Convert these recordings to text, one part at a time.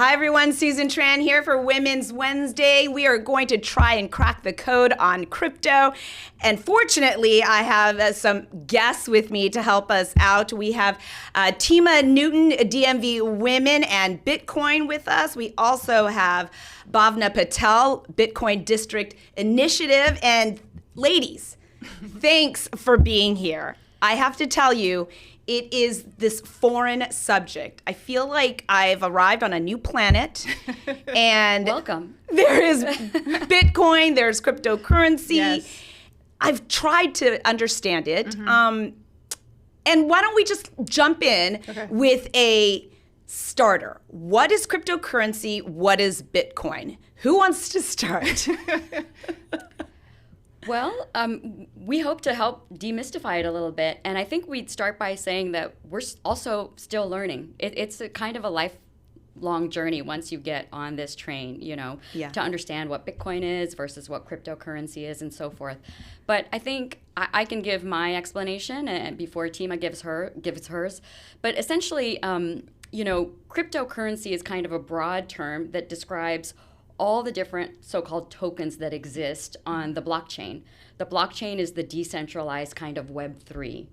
Hi everyone, Susan Tran here for Women's Wednesday. We are going to try and crack the code on crypto. And fortunately, I have some guests with me to help us out. We have Tima Newton, DMV Women and Bitcoin with us. We also have Bhavna Patel, Bitcoin District Initiative. And ladies, thanks for being here. I have to tell you, it is this foreign subject. I feel like I've arrived on a new planet. And welcome. There is Bitcoin, there's cryptocurrency. Yes. I've tried to understand it. And why don't we just jump in with a starter? What is cryptocurrency? What is Bitcoin? Who wants to start? Well, we hope to help demystify it a little bit. And I think we'd start by saying that we're also still learning. It's a kind of a lifelong journey once you get on this train, to understand what Bitcoin is versus what cryptocurrency is and so forth. But I think I can give my explanation and before Tima gives hers. But essentially, cryptocurrency is kind of a broad term that describes all the different so-called tokens that exist on the blockchain. The blockchain is the decentralized kind of Web3.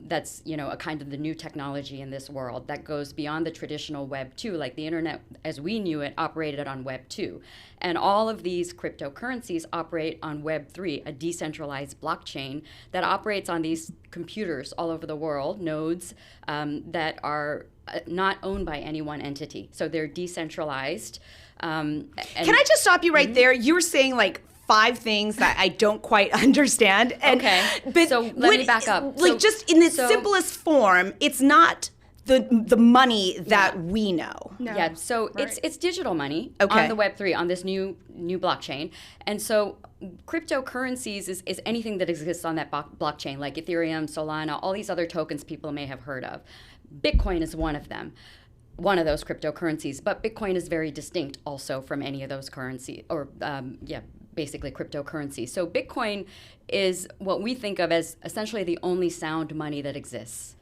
That's, a kind of the new technology in this world that goes beyond the traditional Web 2, like the internet as we knew it operated on Web 2. And all of these cryptocurrencies operate on Web 3, a decentralized blockchain that operates on these computers all over the world, nodes that are not owned by any one entity. So they're decentralized. Can I just stop you right there? You were saying like 5 things that I don't quite understand. Okay. But so let me back up. Just in its simplest form, it's not the money that we know. No. Yeah. So it's digital money on the Web3 on this new blockchain, and so cryptocurrencies is anything that exists on that blockchain, like Ethereum, Solana, all these other tokens people may have heard of. Bitcoin is one of them. One of those cryptocurrencies, but Bitcoin is very distinct also from any of those currency or basically cryptocurrency. So Bitcoin is what we think of as essentially the only sound money that exists.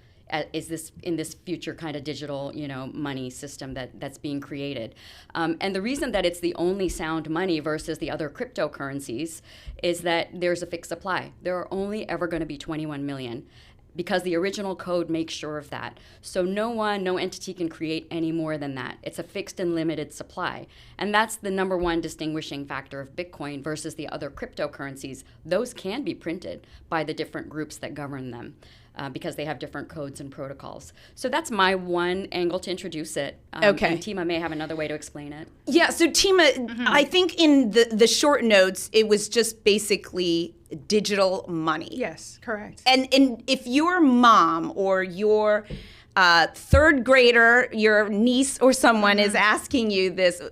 Is this in this future kind of digital, money system that's being created, and the reason that it's the only sound money versus the other cryptocurrencies is that there's a fixed supply. There are only ever going to be 21 million. Because the original code makes sure of that. So no entity can create any more than that. It's a fixed and limited supply. And that's the number one distinguishing factor of Bitcoin versus the other cryptocurrencies. Those can be printed by the different groups that govern them because they have different codes and protocols. So that's my one angle to introduce it. And Tima may have another way to explain it. Yeah, so Tima, I think in the short notes, it was just basically digital money. Yes, correct. And if your mom or your third grader, your niece or someone is asking you this,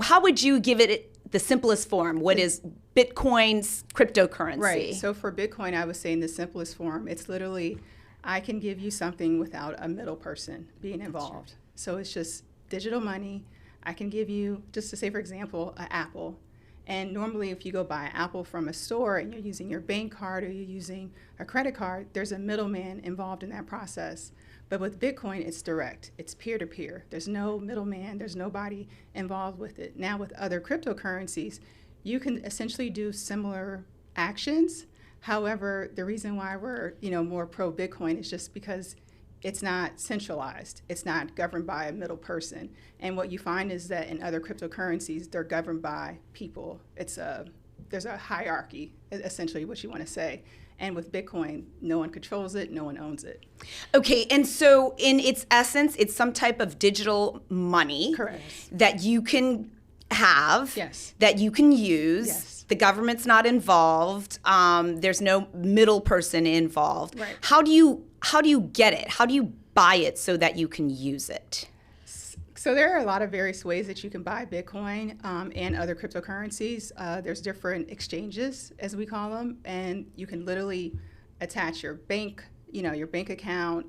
how would you give it the simplest form? What is Bitcoin's cryptocurrency? Right. So for Bitcoin, I would say in the simplest form, it's literally, I can give you something without a middle person being involved. So it's just digital money. I can give you, just to say, for example, an apple. And normally if you go buy an apple from a store and you're using your bank card or you're using a credit card, there's a middleman involved in that process. But with Bitcoin, it's direct. It's peer-to-peer. There's no middleman. There's nobody involved with it. Now with other cryptocurrencies, you can essentially do similar actions. However, the reason why we're more pro-Bitcoin is just because it's not centralized. It's not governed by a middle person. And what you find is that in other cryptocurrencies, they're governed by people. There's a hierarchy, essentially what you want to say. And with Bitcoin, no one controls it, no one owns it. Okay, and so in its essence, it's some type of digital money. Correct. That you can have, yes, that you can use. Yes. The government's not involved. There's no middle person involved. Right. How do you get it? How do you buy it so that you can use it? So there are a lot of various ways that you can buy Bitcoin and other cryptocurrencies. There's different exchanges, as we call them, and you can literally attach your bank account.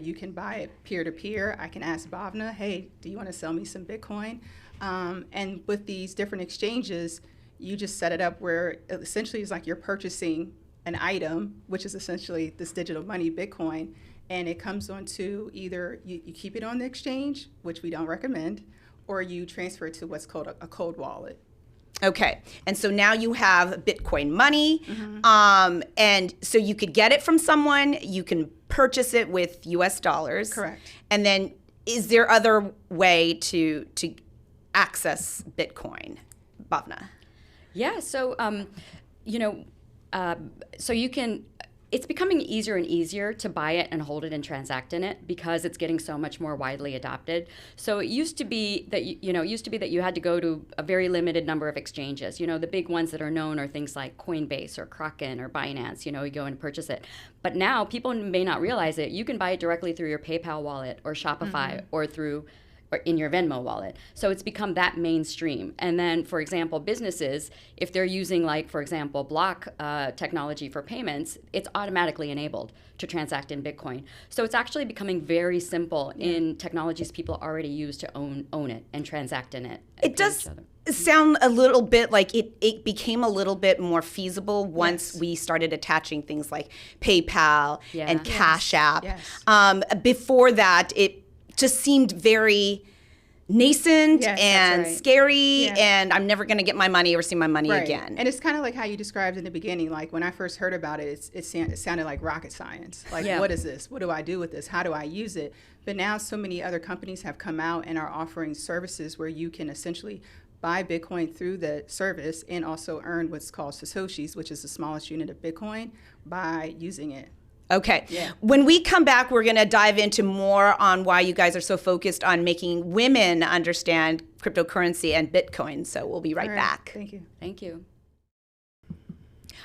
You can buy it peer-to-peer. I can ask Bhavna, hey, do you want to sell me some Bitcoin? And with these different exchanges, you just set it up where essentially it's like you're purchasing an item, which is essentially this digital money, Bitcoin, and it comes onto either you keep it on the exchange, which we don't recommend, or you transfer it to what's called a cold wallet. Okay, and so now you have Bitcoin money, and so you could get it from someone, you can purchase it with US dollars. Correct. And then is there other way to access Bitcoin, Bhavna? Yeah, so, so you can, it's becoming easier and easier to buy it and hold it and transact in it because it's getting so much more widely adopted. So it used to be that you had to go to a very limited number of exchanges. The big ones that are known are things like Coinbase or Kraken or Binance. You go in and purchase it. But now people may not realize it. You can buy it directly through your PayPal wallet or Shopify or in your Venmo wallet. So it's become that mainstream. And then, for example, businesses, if they're using, like, for example, block technology for payments, it's automatically enabled to transact in Bitcoin. So it's actually becoming very simple in technologies people already use to own it and transact in it. It does sound a little bit like it became a little bit more feasible once we started attaching things like PayPal and Cash App. Yes. Before that, it just seemed very nascent and scary, and I'm never going to get my money or see my money again. And it's kind of like how you described in the beginning. Like when I first heard about it, it sounded like rocket science. Like, what is this? What do I do with this? How do I use it? But now so many other companies have come out and are offering services where you can essentially buy Bitcoin through the service and also earn what's called Satoshis, which is the smallest unit of Bitcoin, by using it. Okay. Yeah. When we come back, we're going to dive into more on why you guys are so focused on making women understand cryptocurrency and Bitcoin. So we'll be right back. Thank you. Thank you.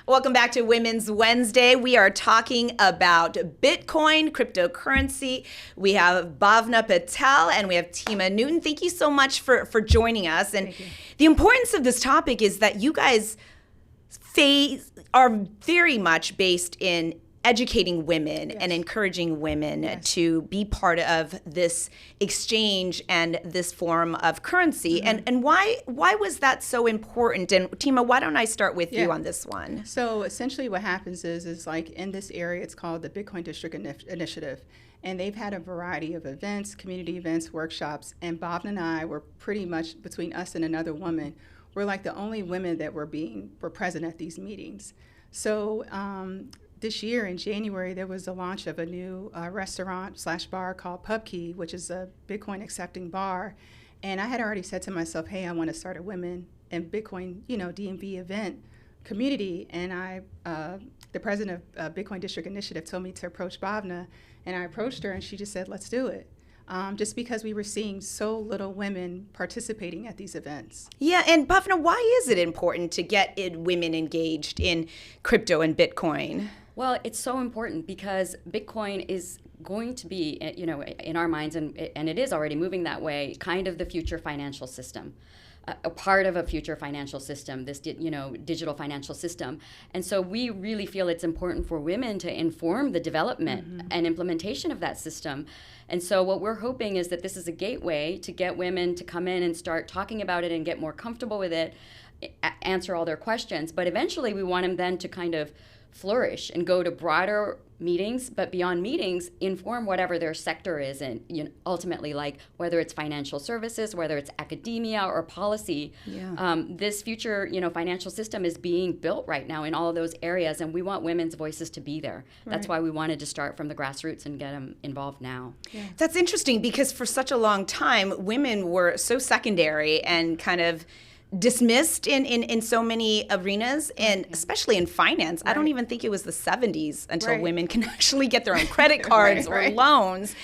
Welcome back to Women's Wednesday. We are talking about Bitcoin, cryptocurrency. We have Bhavna Patel and we have Tima Newton. Thank you so much for joining us. And the importance of this topic is that you guys are very much based in educating women and encouraging women to be part of this exchange and this form of currency. And why was that so important? And Tima, why don't I start with you on this one? So essentially what happens is like in this area, it's called the Bitcoin District Initiative. And they've had a variety of events, community events, workshops. And Bhavna and I were pretty much, between us and another woman, we're like the only women that were present at these meetings. So this year in January, there was the launch of a new restaurant/bar called PubKey, which is a Bitcoin accepting bar. And I had already said to myself, hey, I want to start a women in Bitcoin, DMV event community. And the president of Bitcoin District Initiative told me to approach Bhavna, and I approached her and she just said, let's do it. Just because we were seeing so little women participating at these events. Yeah, and Bhavna, why is it important to get women engaged in crypto and Bitcoin? Well, it's so important because Bitcoin is going to be, in our minds, and it is already moving that way, kind of the future financial system. A part of a future financial system, this digital financial system. And so we really feel it's important for women to inform the development and implementation of that system. And so what we're hoping is that this is a gateway to get women to come in and start talking about it and get more comfortable with it, answer all their questions. But eventually we want them then to kind of flourish and go to broader meetings, but beyond meetings, inform whatever their sector is, and ultimately, like whether it's financial services, whether it's academia or policy. This future, financial system is being built right now in all of those areas, and we want women's voices to be there. That's why we wanted to start from the grassroots and get them involved now. That's interesting because for such a long time, women were so secondary and kind of dismissed in so many arenas, and especially in finance. I don't even think it was the 70s until women can actually get their own credit cards or loans.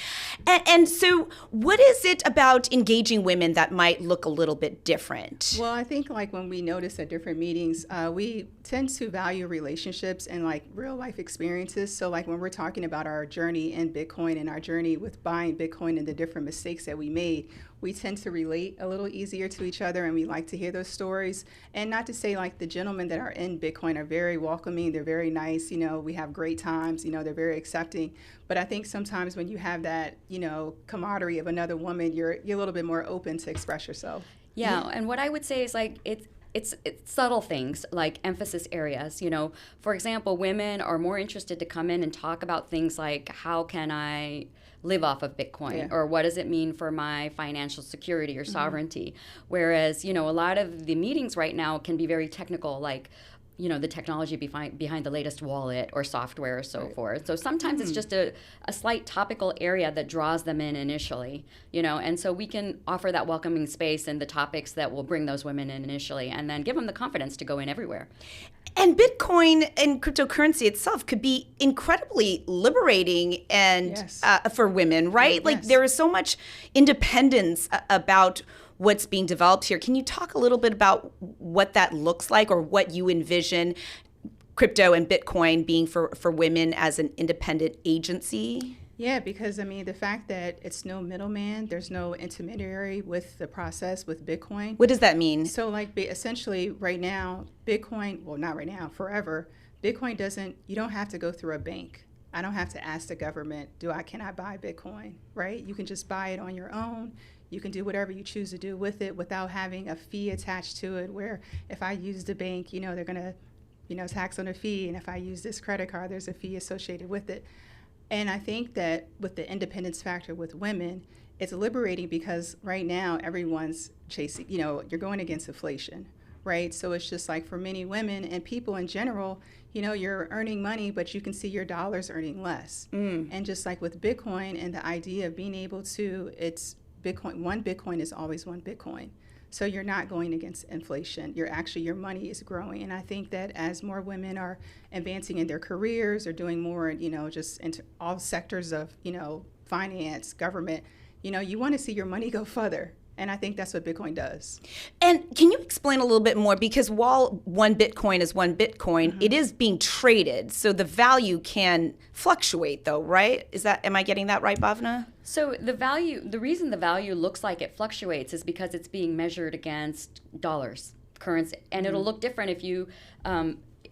And so what is it about engaging women that might look a little bit different? Well, I think like when we notice at different meetings, we tend to value relationships and like real life experiences. So like when we're talking about our journey in Bitcoin and our journey with buying Bitcoin and the different mistakes that we made, we tend to relate a little easier to each other, and we like to hear those stories. And not to say like the gentlemen that are in Bitcoin are very welcoming, they're very nice, we have great times, they're very accepting. But I think sometimes when you have that, camaraderie of another woman, you're a little bit more open to express yourself. Yeah, and what I would say is like it's subtle things like emphasis areas. For example, women are more interested to come in and talk about things like, how can I live off of Bitcoin, or what does it mean for my financial security or sovereignty? Whereas, a lot of the meetings right now can be very technical, like, the technology behind the latest wallet or software or so forth. So sometimes it's just a slight topical area that draws them in initially, and so we can offer that welcoming space and the topics that will bring those women in initially and then give them the confidence to go in everywhere. And Bitcoin and cryptocurrency itself could be incredibly liberating and for women, right? Like there is so much independence about what's being developed here. Can you talk a little bit about what that looks like, or what you envision crypto and Bitcoin being for women as an independent agency? Yeah, because the fact that it's no middleman, there's no intermediary with the process with Bitcoin. What does that mean? So essentially right now, Bitcoin, well, not right now, forever, Bitcoin you don't have to go through a bank. I don't have to ask the government, can I buy Bitcoin, right? You can just buy it on your own. You can do whatever you choose to do with it without having a fee attached to it, where if I use the bank, they're going to, tax on a fee. And if I use this credit card, there's a fee associated with it. And I think that with the independence factor with women, it's liberating because right now everyone's chasing, you're going against inflation, right? So it's just like for many women and people in general, you're earning money, but you can see your dollars earning less. And just like with Bitcoin and the idea of being able to, it's Bitcoin, one Bitcoin is always one Bitcoin. So you're not going against inflation. Your money is growing. And I think that as more women are advancing in their careers or doing more, just into all sectors of, finance, government, you want to see your money go further. And I think that's what Bitcoin does. And can you explain a little bit more? Because while one Bitcoin is one Bitcoin, it is being traded. So the value can fluctuate though, right? Am I getting that right, Bhavna? So the reason the value looks like it fluctuates is because it's being measured against dollars, currency. And it'll look different if you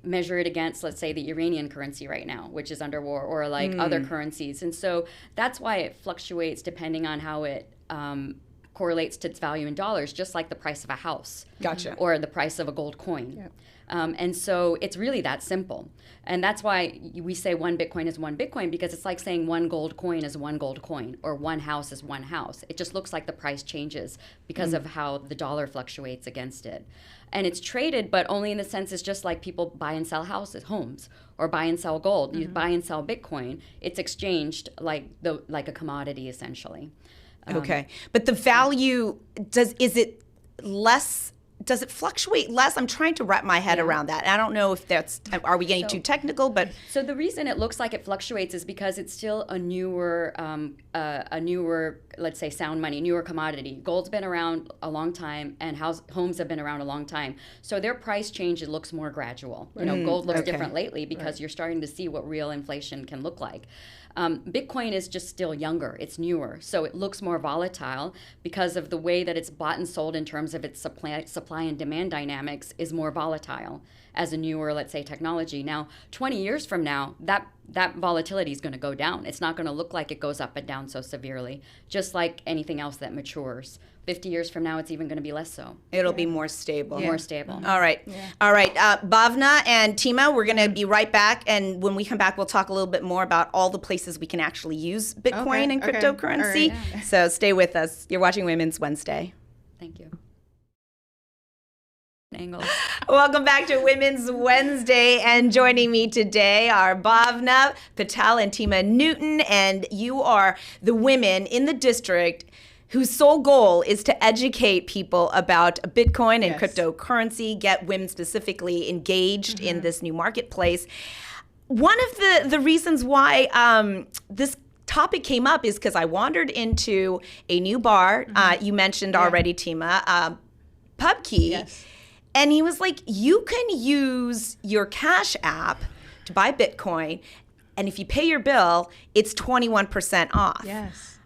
measure it against, let's say, the Iranian currency right now, which is under war, or like other currencies. And so that's why it fluctuates depending on how it correlates to its value in dollars, just like the price of a house. Gotcha. Or the price of a gold coin. Yep. And so it's really that simple. And that's why we say one Bitcoin is one Bitcoin, because it's like saying one gold coin is one gold coin, or one house is one house. It just looks like the price changes because of how the dollar fluctuates against it. And it's traded, but only in the sense it's just like people buy and sell homes, or buy and sell gold. You buy and sell Bitcoin. It's exchanged like a commodity, essentially. Okay. But the value, does it fluctuate less? I'm trying to wrap my head around that. I don't know if are we getting too technical, but. So the reason it looks like it fluctuates is because it's still a newer, let's say, sound money, newer commodity. Gold's been around a long time, and homes have been around a long time. So their price change, it looks more gradual. Gold looks different lately because you're starting to see what real inflation can look like. Bitcoin is just still younger. It's newer. So it looks more volatile because of the way that it's bought and sold in terms of its supply and demand dynamics is more volatile as a newer, let's say, technology. Now, 20 years from now, that volatility is going to go down. It's not going to look like it goes up and down so severely, just like anything else that matures. 50 years from now, it's even going to be less so. It'll be more stable. More stable. All right. Yeah. All right. Bhavna and Tima, we're going to be right back. And when we come back, we'll talk a little bit more about all the places we can actually use Bitcoin and cryptocurrency. Right. So stay with us. You're watching Women's Wednesday. Thank you. Angles. Welcome back to Women's Wednesday, and joining me today are Bhavna Patel and Tima Newton, and you are the women in the district whose sole goal is to educate people about Bitcoin and cryptocurrency, get women specifically engaged in this new marketplace. One of the reasons why this topic came up is because I wandered into a new bar, you mentioned already, Tima, PubKey. Yes. And he was like, you can use your Cash App to buy Bitcoin, and if you pay your bill, it's 21% off. Yes.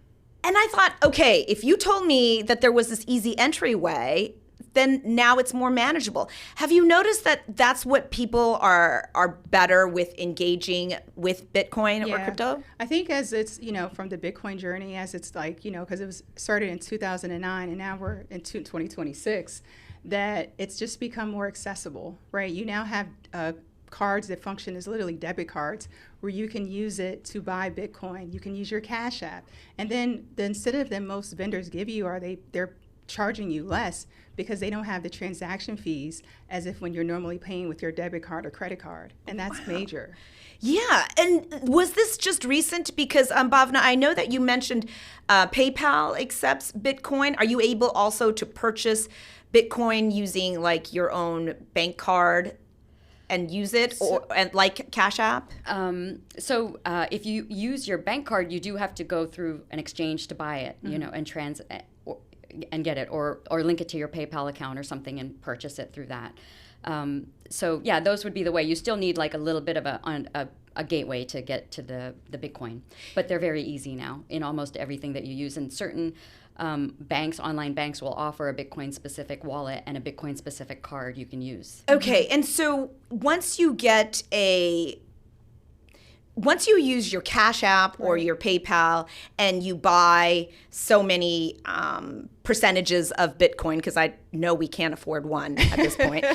And I thought, okay, if you told me that there was this easy entryway, then now it's more manageable. Have you noticed that that's what people are better with engaging with Bitcoin or crypto? I think as it's, from the Bitcoin journey, as it's like, because it was started in 2009 and now we're in 2026, that it's just become more accessible, right? You now have cards that function as literally debit cards where you can use it to buy Bitcoin. You can use your Cash App. And then the incentive that most vendors give you are they're charging you less because they don't have the transaction fees as if when you're normally paying with your debit card or credit card. And that's major. Yeah, and was this just recent? Because Bhavna, I know that you mentioned PayPal accepts Bitcoin. Are you able also to purchase Bitcoin using like your own bank card and use it, and like Cash App? So if you use your bank card, you do have to go through an exchange to buy it, you know, and get it, or link it to your PayPal account or something and purchase it through that. So yeah, those would be the way. You still need like a little bit of a gateway to get to the Bitcoin, but they're very easy now in almost everything that you use. And certain online banks will offer a Bitcoin specific wallet and a Bitcoin specific card you can use. Okay, and so once you use your Cash App or your PayPal and you buy so many percentages of Bitcoin, because I know we can't afford one at this point,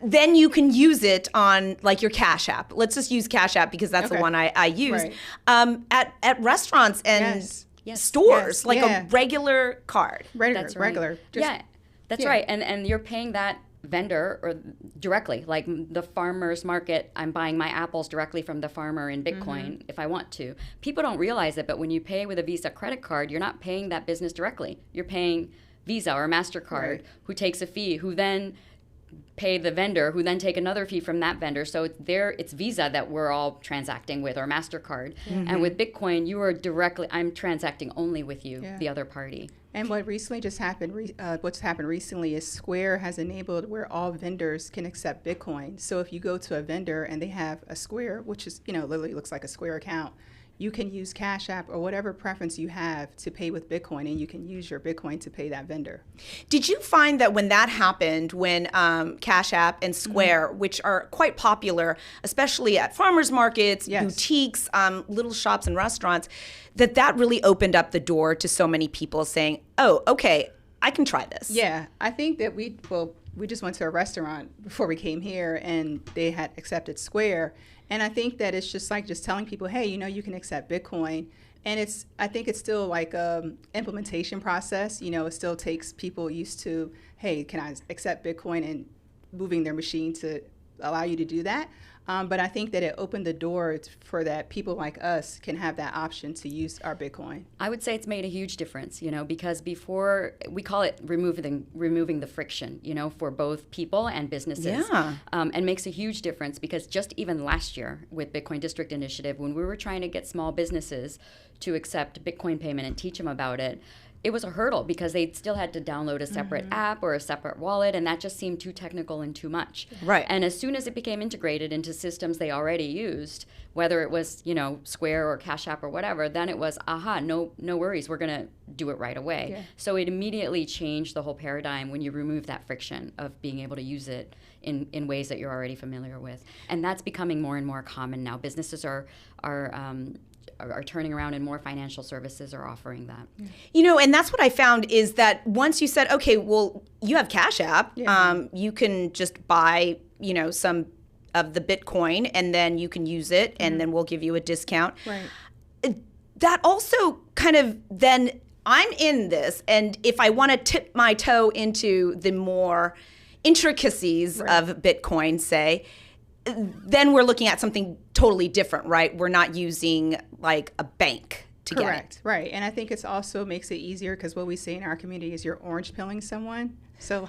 then you can use it on like your Cash App. Let's just use Cash App because that's the one I use. At restaurants and stores, like a regular card. That's right. Regular. That's right. And you're paying that vendor or directly, like the farmer's market. I'm buying my apples directly from the farmer in Bitcoin if I want to. People don't realize it, but when you pay with a Visa credit card, you're not paying that business directly. You're paying Visa or MasterCard, who takes a fee, who then pay the vendor, who then take another fee from that vendor. So it's Visa that we're all transacting with, or MasterCard. And with Bitcoin, I'm transacting only with you, the other party. And what recently just happened, what's happened recently is Square has enabled where all vendors can accept Bitcoin. So if you go to a vendor and they have a Square, which is, literally looks like a Square account, you can use Cash App or whatever preference you have to pay with Bitcoin, and you can use your Bitcoin to pay that vendor. Did you find that when that happened, when Cash App and Square, which are quite popular, especially at farmers markets, boutiques, little shops and restaurants, that really opened up the door to so many people saying, oh, okay, I can try this? Yeah, I think that we just went to a restaurant before we came here, and they had accepted Square. And I think that it's just telling people, hey, you can accept Bitcoin. And I think it's still like a implementation process. It still takes people used to, hey, can I accept Bitcoin, and moving their machine to allow you to do that. But I think that it opened the door for that people like us can have that option to use our Bitcoin. I would say it's made a huge difference, because before, we call it removing the friction, for both people and businesses. Yeah. And makes a huge difference, because just even last year with Bitcoin District Initiative, when we were trying to get small businesses to accept Bitcoin payment and teach them about it, it was a hurdle because they still had to download a separate app or a separate wallet, and that just seemed too technical and too much. Right. And as soon as it became integrated into systems they already used, whether it was, Square or Cash App or whatever, then it was, no worries, we're going to do it right away. Yeah. So it immediately changed the whole paradigm when you remove that friction of being able to use it in ways that you're already familiar with. And that's becoming more and more common now. Businesses are turning around, and more financial services are offering that. And that's what I found is that once you said, okay, well, you have Cash App, you can just buy, some of the Bitcoin, and then you can use it, and then we'll give you a discount. Right. That also kind of then, I'm in this, and if I want to tip my toe into the more intricacies of Bitcoin, say, then we're looking at something totally different, right? We're not using like a bank to get it. Correct, right. And I think it's also makes it easier because what we say in our community is you're orange pilling someone. So,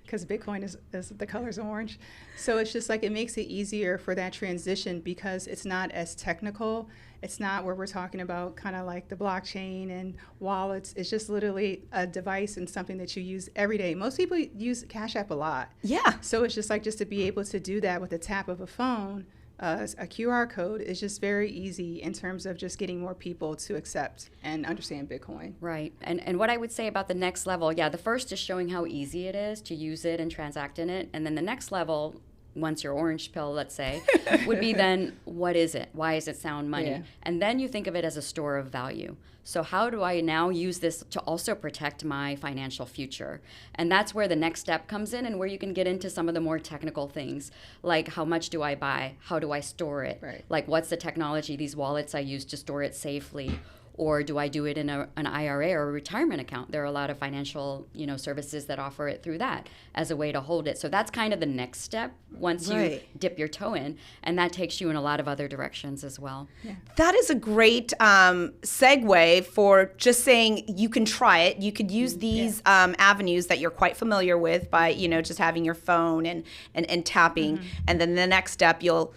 because Bitcoin is the color's orange. So it's just like it makes it easier for that transition because it's not as technical. It's not where we're talking about kind of like the blockchain and wallets. It's just literally a device and something that you use every day. Most people use Cash App a lot. Yeah. So it's just like just to be able to do that with the tap of a phone, a QR code is just very easy in terms of just getting more people to accept and understand Bitcoin. Right. And what I would say about the next level, the first is showing how easy it is to use it and transact in it. And then the next level once your orange pill, let's say, would be then, what is it? Why is it sound money? Yeah. And then you think of it as a store of value. So how do I now use this to also protect my financial future? And that's where the next step comes in, and where you can get into some of the more technical things, like how much do I buy? How do I store it? Right. Like what's the technology, these wallets I use to store it safely? Or do I do it in an IRA or a retirement account? There are a lot of financial, services that offer it through that as a way to hold it. So that's kind of the next step once you dip your toe in, and that takes you in a lot of other directions as well. Yeah. That is a great segue for just saying you can try it. You could use these avenues that you're quite familiar with by, just having your phone and tapping. And then the next step, you'll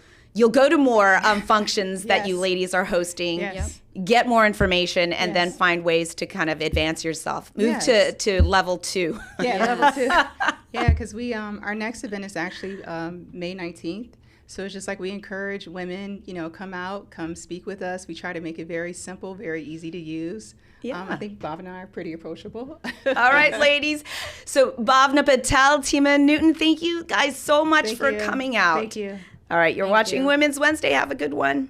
go to more functions that you ladies are hosting. Yes. Get more information, and then Yes. find ways to kind of advance yourself. Move Yes. to level 2. Yeah, level 2. Yeah, because we our next event is actually May 19th. So it's just like we encourage women, come out, come speak with us. We try to make it very simple, very easy to use. Yeah. I think Bob and I are pretty approachable. All right, ladies. So Bhavna Patel, Tima Newton, thank you guys so much Thank for you. coming out. Thank you. All right, you're Thank watching you. Women's Wednesday. Have a good one.